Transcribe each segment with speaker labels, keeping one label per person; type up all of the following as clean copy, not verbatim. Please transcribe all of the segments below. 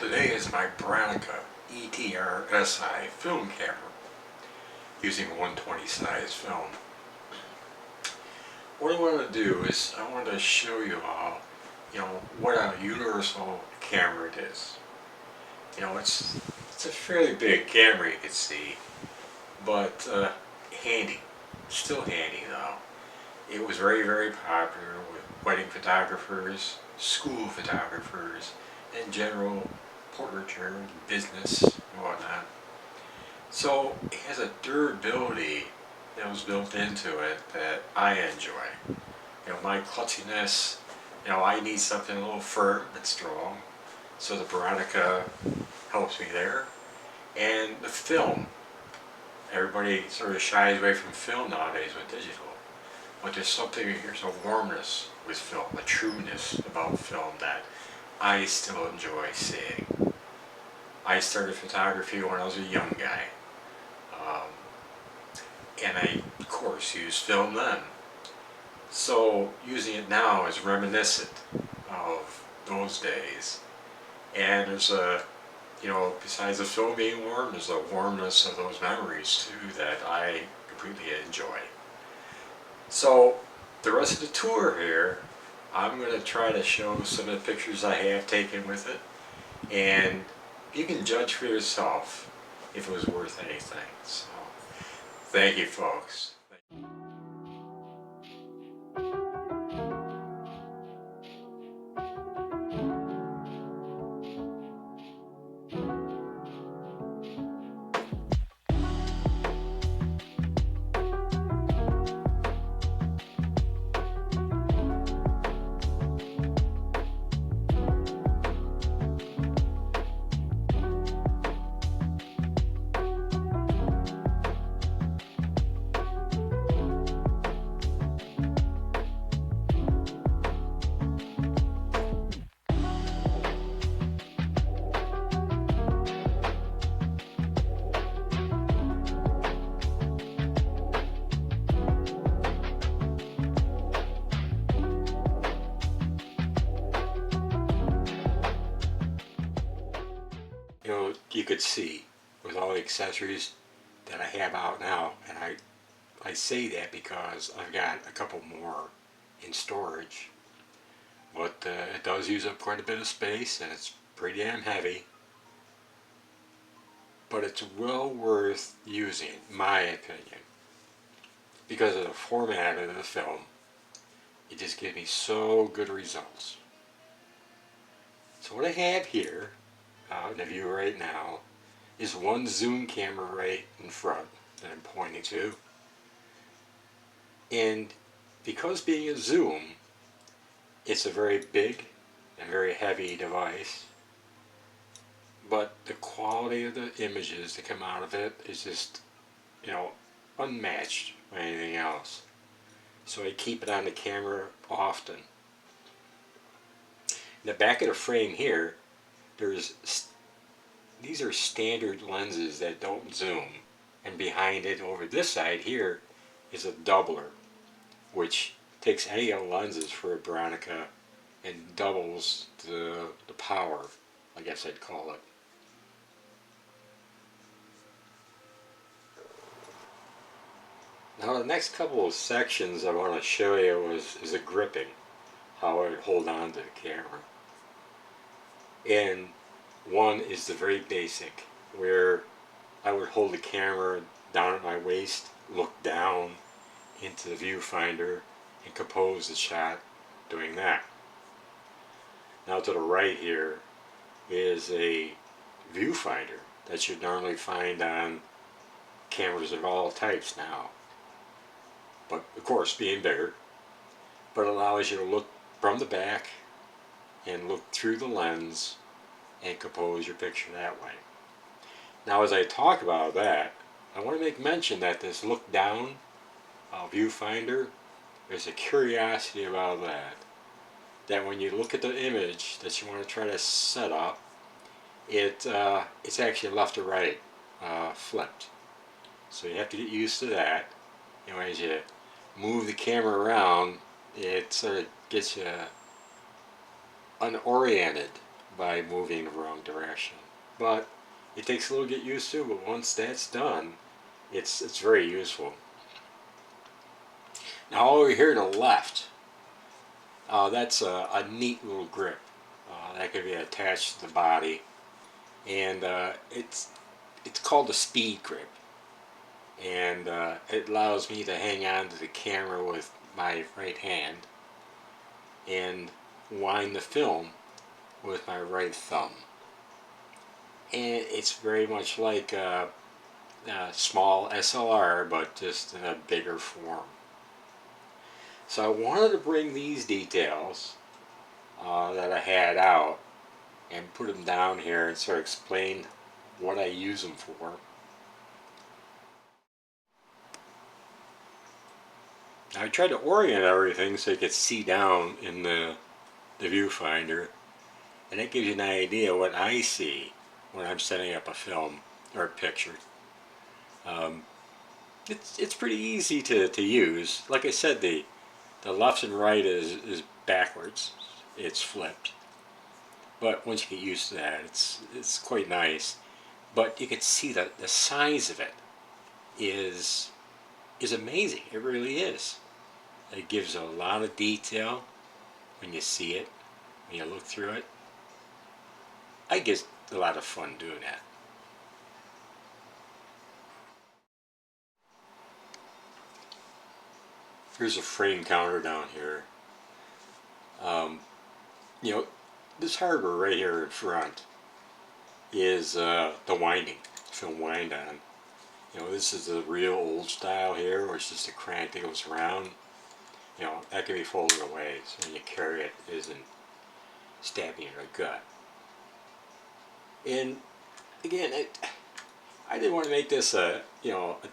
Speaker 1: today is my Bronica ETRsi film camera using 120 size film. What I want to do is I want to show you all, what a universal camera it is. It's a fairly big camera, you can see, but handy. Still handy though. It was very, very popular with wedding photographers, school photographers, and general portraiture, business, and whatnot. So it has a durability that was built into it that I enjoy. My clutchiness, I need something a little firm but strong. So the Bronica helps me there. And the film. Everybody sort of shies away from film nowadays with digital. But there's a warmness with film, a trueness about film that I still enjoy seeing. I started photography when I was a young guy. And I, of course, used film then. So using it now is reminiscent of those days. And there's besides the film being warm, there's a warmness of those memories too that I completely enjoy. So the rest of the tour here, I'm going to try to show some of the pictures I have taken with it, and you can judge for yourself if it was worth anything. So, thank you, folks. You could see with all the accessories that I have out now, and I say that because I've got a couple more in storage, but it does use up quite a bit of space and it's pretty damn heavy, but it's well worth using, in my opinion, because of the format of the film. It just gives me so good results. So what I have here out in the view right now is one zoom camera right in front that I'm pointing to. And because being a zoom, it's a very big and very heavy device, but the quality of the images that come out of it is just, unmatched by anything else. So I keep it on the camera often. In the back of the frame here, these are standard lenses that don't zoom, and behind it over this side here is a doubler, which takes any of the lenses for a Bronica and doubles the power, I guess I'd call it. Now the next couple of sections I want to show you is the gripping, how I would hold on to the camera. And one is the very basic, where I would hold the camera down at my waist, look down into the viewfinder, and compose the shot doing that. Now to the right here is a viewfinder that you'd normally find on cameras of all types now. But of course being bigger, but it allows you to look from the back and look through the lens and compose your picture that way. Now as I talk about that, I want to make mention that this look down viewfinder, there's a curiosity about that when you look at the image that you want to try to set up, it's actually left to right, flipped. So you have to get used to that. As you move the camera around, it sort of gets you unoriented by moving the wrong direction. But it takes a little to get used to, but once that's done, it's very useful. Now over here to the left, that's a neat little grip that can be attached to the body, and it's called a speed grip, and it allows me to hang on to the camera with my right hand and wind the film with my right thumb. And it's very much like a small SLR, but just in a bigger form. So I wanted to bring these details that I had out and put them down here and sort of explain what I use them for. I tried to orient everything so you could see down in the viewfinder, and that gives you an idea what I see when I'm setting up a film or a picture. It's pretty easy to use. Like I said, the left and right is backwards. It's flipped. But once you get used to that, it's quite nice. But you can see that the size of it is amazing. It really is. It gives a lot of detail when you see it, when you look through it. I get a lot of fun doing that. Here's a frame counter down here. You know, this hardware right here in front is the winding, film wind on. You know, this is the real old style here, where it's just a crank that goes around. You know, that can be folded away, so when you carry it, it isn't stabbing you in the gut. And again, I didn't want to make this a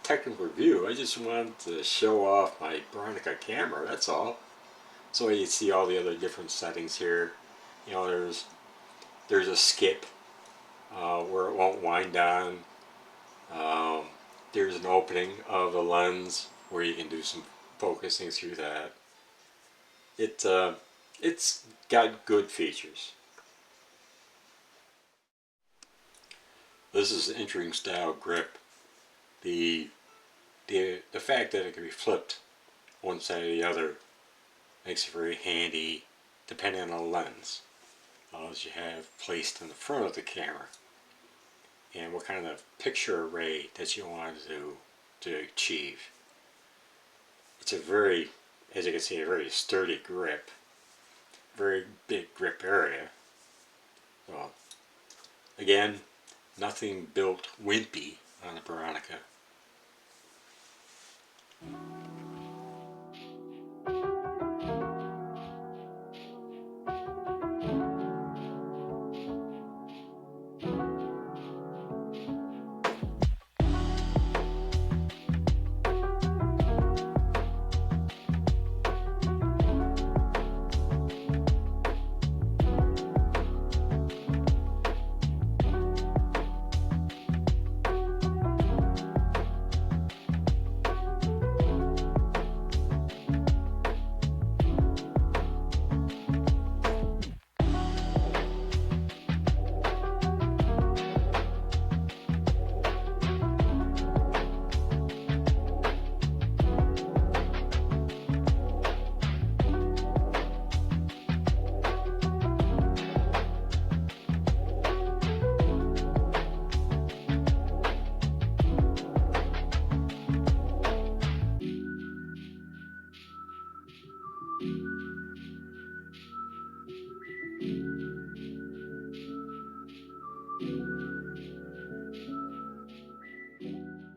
Speaker 1: technical review. I just wanted to show off my Bronica camera. That's all. So you see all the other different settings here. You know, there's a skip where it won't wind down. There's an opening of the lens where you can do some focusing through that. It's got good features. This is an interesting style grip. The fact that it can be flipped one side or the other makes it very handy depending on the lens as you have placed in the front of the camera and what kind of picture array that you want to achieve. It's a very, as you can see, a very sturdy grip, very big grip area. So again, nothing built wimpy on the Bronica.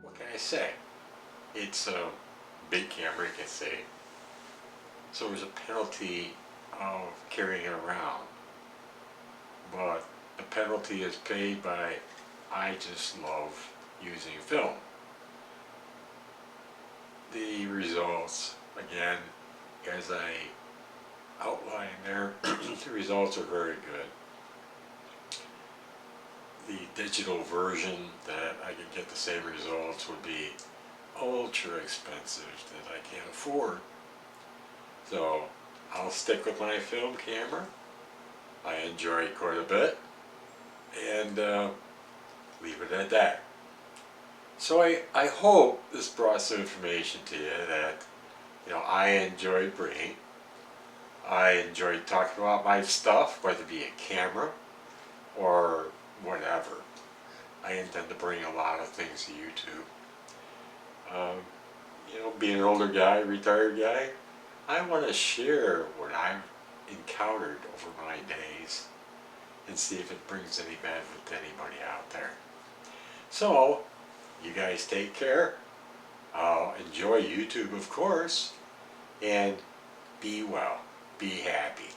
Speaker 1: What can I say? It's a big camera, you can say. So there's a penalty of carrying it around. But the penalty is paid by I just love using film. The results, again, as I outline there, the results are very good. The digital version that I could get the same results would be ultra expensive that I can't afford. So I'll stick with my film camera I enjoy quite a bit, and leave it at that. So I hope this brought some information to you that, I enjoyed bringing. I enjoyed talking about my stuff, whether it be a camera or whatever. I intend to bring a lot of things to YouTube. Being an older guy, retired guy, I want to share what I've encountered over my days and see if it brings any benefit to anybody out there. So, you guys take care. Enjoy YouTube, of course, and be well. Be happy.